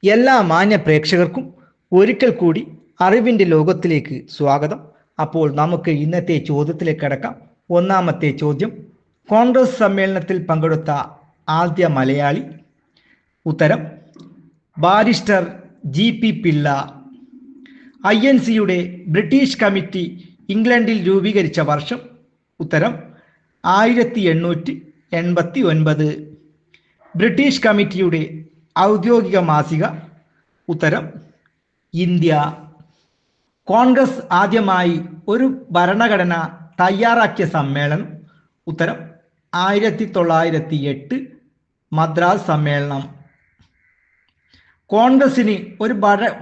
എല്ലാ മാന്യ പ്രേക്ഷകർക്കും ഒരിക്കൽ കൂടി അറിവിൻ്റെ ലോകത്തിലേക്ക് സ്വാഗതം. അപ്പോൾ നമുക്ക് ഇന്നത്തെ ചോദ്യത്തിലേക്ക് കടക്കാം. ഒന്നാമത്തെ ചോദ്യം: കോൺഗ്രസ് സമ്മേളനത്തിൽ പങ്കെടുത്ത ആദ്യ മലയാളി? ഉത്തരം: ബാരിസ്റ്റർ GP പിള്ള. INCയുടെ ബ്രിട്ടീഷ് കമ്മിറ്റി ഇംഗ്ലണ്ടിൽ രൂപീകരിച്ച വർഷം? ഉത്തരം: 1889. ബ്രിട്ടീഷ് കമ്മിറ്റിയുടെ ഔദ്യോഗിക മാസിക? ഉത്തരം: ഇന്ത്യ. കോൺഗ്രസ് ആദ്യമായി ഒരു ഭരണഘടന തയ്യാറാക്കിയ സമ്മേളനം? ഉത്തരം: 1908 മദ്രാസ് സമ്മേളനം. കോൺഗ്രസിന് ഒരു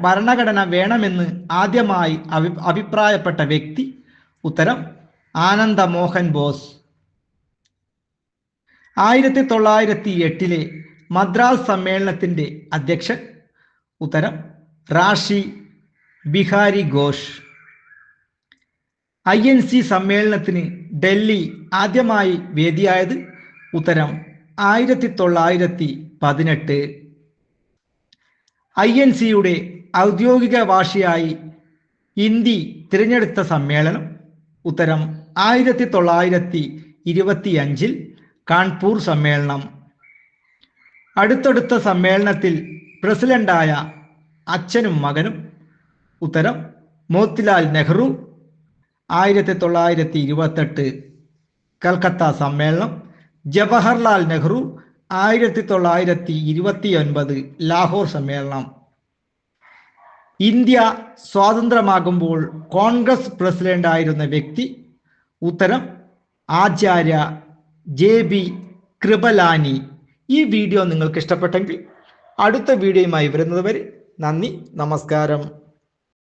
ഭരണഘടന വേണമെന്ന് ആദ്യമായി അഭിപ്രായപ്പെട്ട വ്യക്തി? ഉത്തരം: ആനന്ദ മോഹൻ ബോസ്. 1908 മദ്രാസ് സമ്മേളനത്തിൻ്റെ അധ്യക്ഷൻ? ഉത്തരം: റാഷി ബിഹാരി ഘോഷ്. INC സമ്മേളനത്തിന് ഡൽഹി ആദ്യമായി വേദിയായത്? ഉത്തരം: 1918. INCയുടെ ഔദ്യോഗിക ഭാഷയായി ഹിന്ദി തിരഞ്ഞെടുത്ത സമ്മേളനം? ഉത്തരം: 1925 കാൺപൂർ സമ്മേളനം. അടുത്തടുത്ത സമ്മേളനത്തിൽ പ്രസിഡന്റായ അച്ഛനും മകനും? ഉത്തരം: മോത്തിലാൽ നെഹ്റു. 1928 കൽക്കത്ത സമ്മേളനം. ജവഹർലാൽ നെഹ്റു. 1929 ലാഹോർ സമ്മേളനം. ഇന്ത്യ സ്വാതന്ത്ര്യമാകുമ്പോൾ കോൺഗ്രസ് പ്രസിഡന്റായിരുന്ന വ്യക്തി? ഉത്തരം: ആചാര്യ JB കൃപലാനി. ഈ വീഡിയോ നിങ്ങൾക്ക് ഇഷ്ടപ്പെട്ടെങ്കിൽ അടുത്ത വീഡിയോയുമായി വരുന്നതുവരെ നന്ദി, നമസ്കാരം.